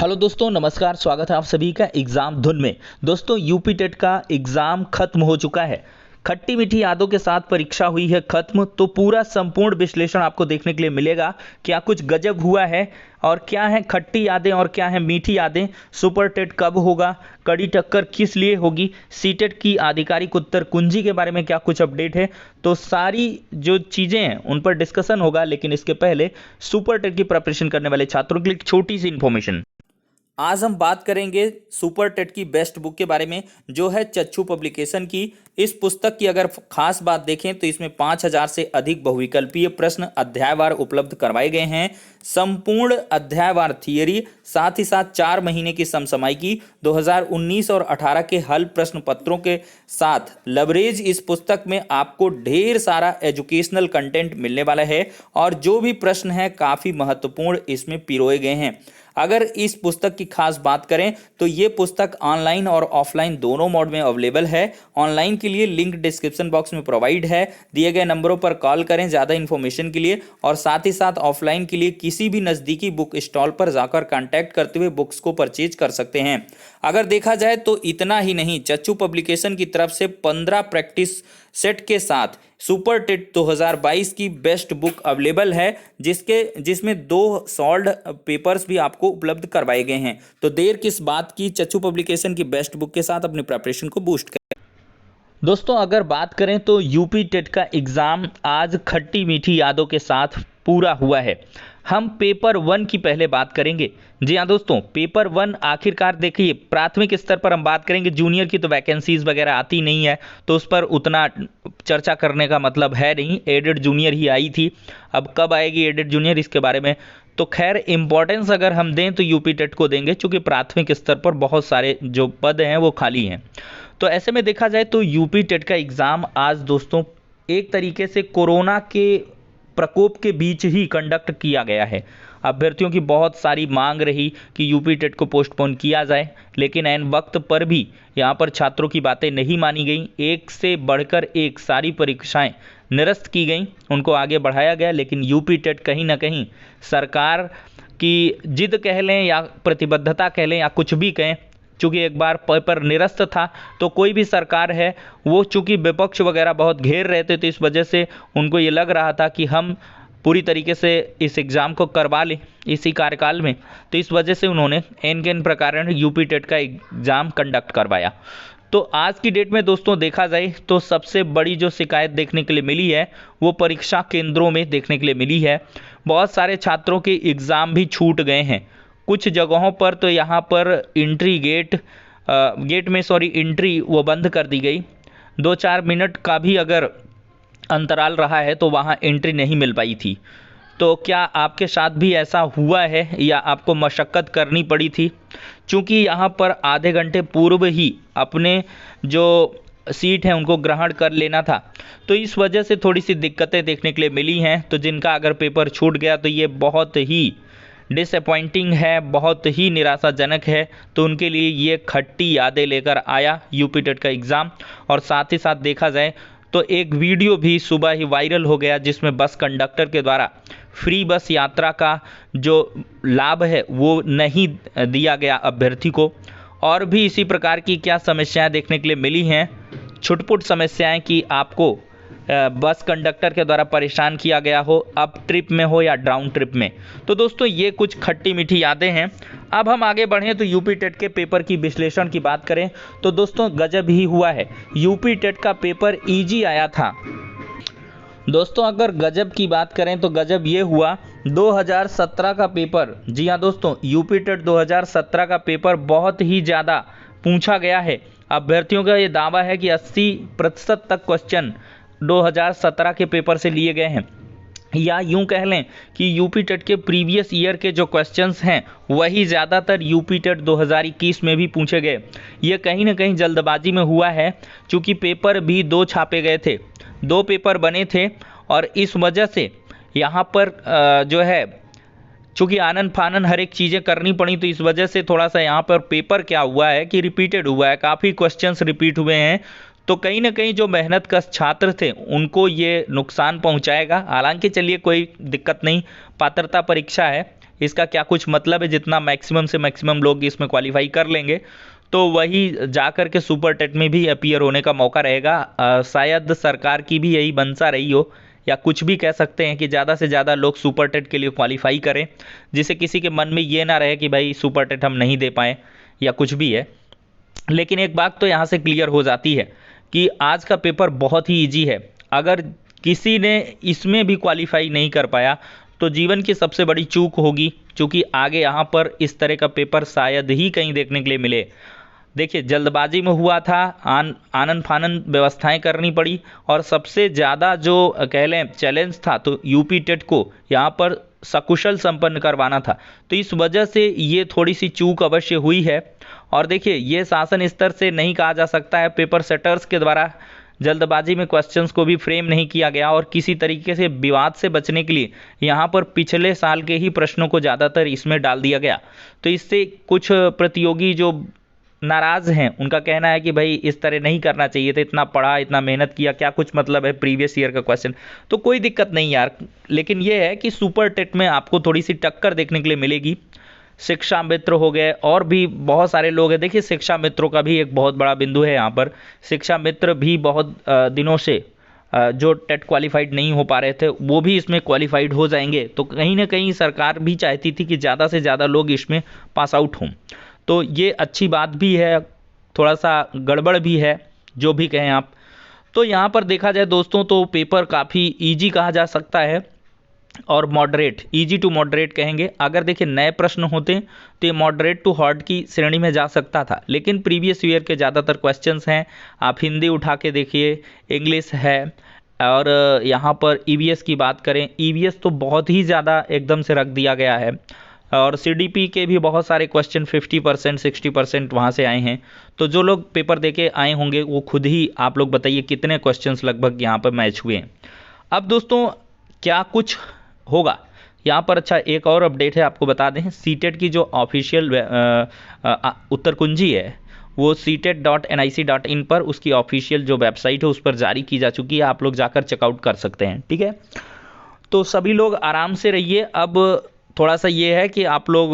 Hello दोस्तों, नमस्कार। स्वागत है आप सभी का एग्ज़ाम धुन में। दोस्तों, यूपी टेट का एग्ज़ाम खत्म हो चुका है। खट्टी मीठी यादों के साथ परीक्षा हुई है खत्म। तो पूरा संपूर्ण विश्लेषण आपको देखने के लिए मिलेगा। क्या कुछ गजब हुआ है और क्या है खट्टी यादें और क्या है मीठी यादें। सुपर टेट कब होगा, कड़ी टक्कर किस लिए होगी, सीटेट की आधिकारिक उत्तर कुंजी के बारे में क्या कुछ अपडेट है। तो सारी जो चीज़ें हैं उन पर डिस्कशन होगा। लेकिन इसके पहले सुपर टेट की प्रिपरेशन करने वाले छात्रों के लिए एक छोटी सी इन्फॉर्मेशन। आज हम बात करेंगे सुपर टेट की बेस्ट बुक के बारे में, जो है चच्चू पब्लिकेशन की। इस पुस्तक की अगर खास बात देखें तो इसमें 5000 से अधिक बहुविकल्पीय प्रश्न अध्यायवार उपलब्ध करवाए गए हैं। संपूर्ण अध्यायवार थियरी, साथ ही साथ 4 महीने की समसामयिकी, 2019 और 18 के हल प्रश्न पत्रों के साथ लवरेज इस पुस्तक में आपको ढेर सारा एजुकेशनल कंटेंट मिलने वाला है। और जो भी प्रश्न है काफ़ी महत्वपूर्ण इसमें पिरोए गए हैं। अगर इस पुस्तक की खास बात करें तो ये पुस्तक ऑनलाइन और ऑफलाइन दोनों मोड में अवेलेबल है। ऑनलाइन के लिए लिंक डिस्क्रिप्शन बॉक्स में प्रोवाइड है। दिए गए नंबरों पर कॉल करें ज़्यादा इन्फॉर्मेशन के लिए। और साथ ही साथ ऑफलाइन के लिए किसी भी नज़दीकी बुक स्टॉल पर जाकर कांटेक्ट करते हुए बुक्स को परचेज कर सकते हैं। अगर देखा जाए तो इतना ही नहीं, चच्चू पब्लिकेशन की तरफ से 15 प्रैक्टिस सेट के साथ सुपर टेट 2022 की बेस्ट बुक अवेलेबल है, जिसमें 2 सॉल्व्ड पेपर्स भी आपको उपलब्ध करवाए गए हैं। तो देर किस बात की, चच्चू पब्लिकेशन की बेस्ट बुक के साथ अपनी प्रिपरेशन को बूस्ट करें। दोस्तों, अगर बात करें तो यूपी टेट का एग्ज़ाम आज खट्टी मीठी यादों के साथ पूरा हुआ है। हम पेपर 1 की पहले बात करेंगे। जी हाँ दोस्तों, पेपर 1 आखिरकार देखिए, प्राथमिक स्तर पर हम बात करेंगे। जूनियर की तो वैकेंसीज वगैरह आती नहीं है, तो उस पर उतना चर्चा करने का मतलब है नहीं। एडेड जूनियर ही आई थी, अब कब आएगी एडेड जूनियर इसके बारे में तो खैर इम्पोर्टेंस अगर हम दें तो यूपी टेट को देंगे, क्योंकि प्राथमिक स्तर पर बहुत सारे जो पद हैं वो खाली हैं। तो ऐसे में देखा जाए तो यूपी टेट का एग्ज़ाम आज दोस्तों एक तरीके से कोरोना के प्रकोप के बीच ही कंडक्ट किया गया है। अभ्यर्थियों की बहुत सारी मांग रही कि यूपी टेट को पोस्टपोन किया जाए, लेकिन ऐन वक्त पर भी यहाँ पर छात्रों की बातें नहीं मानी गई। एक से बढ़कर एक सारी परीक्षाएं निरस्त की गई, उनको आगे बढ़ाया गया। लेकिन यूपी टेट कहीं ना कहीं सरकार की जिद कह लें या प्रतिबद्धता कह लें या कुछ भी कहें, चूँकि एक बार पेपर निरस्त था तो कोई भी सरकार है वो चूँकि विपक्ष वगैरह बहुत घेर रहे थे, तो इस वजह से उनको ये लग रहा था कि हम पूरी तरीके से इस एग्ज़ाम को करवा लें इसी कार्यकाल में। तो इस वजह से उन्होंने एन के एन प्रकार यूपी टेट का एग्ज़ाम कंडक्ट करवाया। तो आज की डेट में दोस्तों देखा जाए तो सबसे बड़ी जो शिकायत देखने के लिए मिली है वो परीक्षा केंद्रों में देखने के लिए मिली है। बहुत सारे छात्रों के एग्ज़ाम भी छूट गए हैं। कुछ जगहों पर तो यहाँ पर एंट्री वो बंद कर दी गई। 2-4 मिनट का भी अगर अंतराल रहा है तो वहाँ एंट्री नहीं मिल पाई थी। तो क्या आपके साथ भी ऐसा हुआ है या आपको मशक्क़त करनी पड़ी थी? चूँकि यहाँ पर आधे घंटे पूर्व ही अपने जो सीट हैं उनको ग्रहण कर लेना था, तो इस वजह से थोड़ी सी दिक्कतें देखने के लिए मिली हैं। तो जिनका अगर पेपर छूट गया तो ये बहुत ही डिसअपॉइंटिंग है, बहुत ही निराशाजनक है। तो उनके लिए ये खट्टी यादें लेकर आया यूपी टेट का एग्ज़ाम। और साथ ही साथ देखा जाए तो एक वीडियो भी सुबह ही वायरल हो गया, जिसमें बस कंडक्टर के द्वारा फ्री बस यात्रा का जो लाभ है वो नहीं दिया गया अभ्यर्थी को। और भी इसी प्रकार की क्या समस्याएं देखने के लिए मिली हैं, छुटपुट समस्याएं कि आपको बस कंडक्टर के द्वारा परेशान किया गया हो, अप ट्रिप में हो या डाउन ट्रिप में। तो दोस्तों ये कुछ खट्टी मीठी यादें हैं। अब हम आगे बढ़ें तो यूपी टेट के पेपर की विश्लेषण की बात करें तो दोस्तों गजब ही हुआ है। यूपी टेट का पेपर इजी आया था। दोस्तों अगर गजब की बात करें तो गजब ये हुआ 2017 का पेपर। जी हाँ दोस्तों, यूपी टेट 2017 का पेपर बहुत ही ज़्यादा पूछा गया है। अभ्यर्थियों का ये दावा है कि 80% तक क्वेश्चन 2017 के पेपर से लिए गए हैं, या यूं कह लें कि यूपी टेट के प्रीवियस ईयर के जो क्वेश्चंस हैं वही ज़्यादातर यूपी टेट 2021 में भी पूछे गए। ये कहीं ना कहीं जल्दबाजी में हुआ है, क्योंकि पेपर भी 2 छापे गए थे, 2 पेपर बने थे। और इस वजह से यहाँ पर जो है चूँकि आनन फानन हर एक चीज़ें करनी पड़ी, तो इस वजह से थोड़ा सा यहाँ पर पेपर क्या हुआ है कि रिपीटेड हुआ है, काफ़ी क्वेश्चंस रिपीट हुए हैं। तो कहीं ना कहीं जो मेहनत कश छात्र थे उनको ये नुकसान पहुंचाएगा। हालांकि चलिए कोई दिक्कत नहीं, पात्रता परीक्षा है, इसका क्या कुछ मतलब है? जितना मैक्सिमम से मैक्सिमम लोग इसमें क्वालिफाई कर लेंगे तो वही जा कर के सुपर टेट में भी अपीयर होने का मौका रहेगा। शायद सरकार की भी यही मंशा रही हो, या कुछ भी कह सकते हैं कि ज़्यादा से ज़्यादा लोग सुपर टेट के लिए क्वालिफाई करें, जिससे किसी के मन में ये ना रहे कि भाई सुपर टेट हम नहीं दे पाए या कुछ भी है। लेकिन एक बात तो यहाँ से क्लियर हो जाती है कि आज का पेपर बहुत ही ईजी है। अगर किसी ने इसमें भी क्वालिफाई नहीं कर पाया तो जीवन की सबसे बड़ी चूक होगी, क्योंकि आगे यहाँ पर इस तरह का पेपर शायद ही कहीं देखने के लिए मिले। देखिए, जल्दबाजी में हुआ था, आनन फानन व्यवस्थाएं करनी पड़ी, और सबसे ज़्यादा जो कह लें चैलेंज था तो यूपी टेट को यहाँ पर सकुशल संपन्न करवाना था। तो इस वजह से ये थोड़ी सी चूक अवश्य हुई है। और देखिए, ये शासन स्तर से नहीं कहा जा सकता है, पेपर सेटर्स के द्वारा जल्दबाजी में क्वेश्चंस को भी फ्रेम नहीं किया गया, और किसी तरीके से विवाद से बचने के लिए यहाँ पर पिछले साल के ही प्रश्नों को ज़्यादातर इसमें डाल दिया गया। तो इससे कुछ प्रतियोगी जो नाराज हैं उनका कहना है कि भाई इस तरह नहीं करना चाहिए था, इतना पढ़ा इतना मेहनत किया, क्या कुछ मतलब है प्रीवियस ईयर का क्वेश्चन। तो कोई दिक्कत नहीं यार, लेकिन ये है कि सुपर टेट में आपको थोड़ी सी टक्कर देखने के लिए मिलेगी। शिक्षा मित्र हो गए और भी बहुत सारे लोग हैं। देखिए, शिक्षा मित्रों का भी एक बहुत बड़ा बिंदु है यहाँ पर। शिक्षा मित्र भी बहुत दिनों से जो टेट क्वालिफाइड नहीं हो पा रहे थे वो भी इसमें क्वालिफाइड हो जाएंगे। तो कहीं ना कहीं सरकार भी चाहती थी कि ज़्यादा से ज़्यादा लोग इसमें पास आउट हों, तो ये अच्छी बात भी है, थोड़ा सा गड़बड़ भी है, जो भी कहें आप। तो यहाँ पर देखा जाए दोस्तों तो पेपर काफ़ी इजी कहा जा सकता है, और मॉडरेट, इजी टू मॉडरेट कहेंगे। अगर देखिए नए प्रश्न होते तो ये मॉडरेट टू हार्ड की श्रेणी में जा सकता था, लेकिन प्रीवियस ईयर के ज़्यादातर क्वेश्चंस हैं। आप हिंदी उठा के देखिए, इंग्लिश है, और यहाँ पर ईवीएस की बात करें, ईवीएस तो बहुत ही ज़्यादा एकदम से रख दिया गया है, और सीडीपी के भी बहुत सारे क्वेश्चन 50% 60% वहाँ से आए हैं। तो जो लोग पेपर देके आए होंगे वो खुद ही आप लोग बताइए कितने क्वेश्चंस लगभग यहाँ पर मैच हुए हैं। अब दोस्तों क्या कुछ होगा यहाँ पर? अच्छा, एक और अपडेट है, आपको बता दें, सीटेट की जो ऑफिशियल उत्तर कुंजी है वो CTET.nic.in पर उसकी ऑफिशियल जो वेबसाइट है उस पर जारी की जा चुकी है। आप लोग जाकर चेकआउट कर सकते हैं, ठीक है। तो सभी लोग आराम से रहिए। अब थोड़ा सा ये है कि आप लोग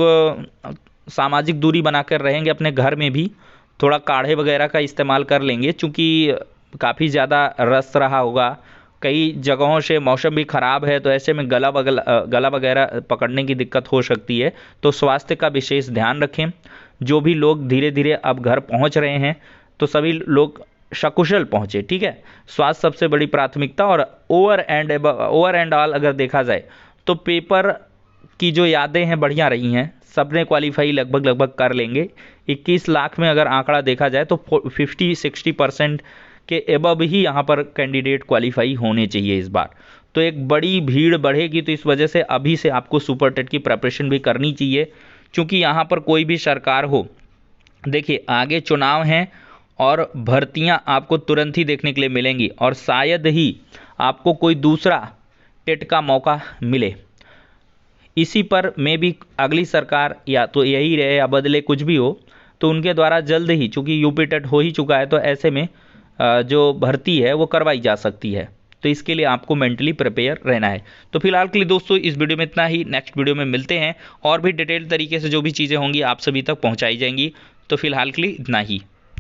सामाजिक दूरी बनाकर रहेंगे, अपने घर में भी थोड़ा काढ़े वगैरह का इस्तेमाल कर लेंगे, क्योंकि काफ़ी ज़्यादा रस रहा होगा, कई जगहों से मौसम भी ख़राब है, तो ऐसे में गला वगैरह पकड़ने की दिक्कत हो सकती है। तो स्वास्थ्य का विशेष ध्यान रखें। जो भी लोग धीरे धीरे अब घर पहुंच रहे हैं तो सभी लोग सकुशल पहुंचे, ठीक है। स्वास्थ्य सबसे बड़ी प्राथमिकता। और ओवर एंड ऑल अगर देखा जाए तो पेपर की जो यादें हैं बढ़िया रही हैं, सबने क्वालिफाई लगभग कर लेंगे। 21 लाख में अगर आंकड़ा देखा जाए तो 50-60% के एबव ही यहाँ पर कैंडिडेट क्वालिफाई होने चाहिए इस बार। तो एक बड़ी भीड़ बढ़ेगी, तो इस वजह से अभी से आपको सुपर टेट की प्रिपरेशन भी करनी चाहिए, क्योंकि यहाँ पर कोई भी सरकार हो, देखिए आगे चुनाव हैं और भर्तियाँ आपको तुरंत ही देखने के लिए मिलेंगी, और शायद ही आपको कोई दूसरा टेट का मौका मिले। इसी पर में भी अगली सरकार या तो यही रहे या बदले, कुछ भी हो, तो उनके द्वारा जल्द ही, चूँकि यूपी टेट हो ही चुका है, तो ऐसे में जो भर्ती है वो करवाई जा सकती है। तो इसके लिए आपको मेंटली प्रिपेयर रहना है। तो फिलहाल के लिए दोस्तों इस वीडियो में इतना ही। नेक्स्ट वीडियो में मिलते हैं, और भी डिटेल तरीके से जो भी चीज़ें होंगी आप सभी तक पहुंचाई जाएंगी। तो फिलहाल के लिए इतना ही।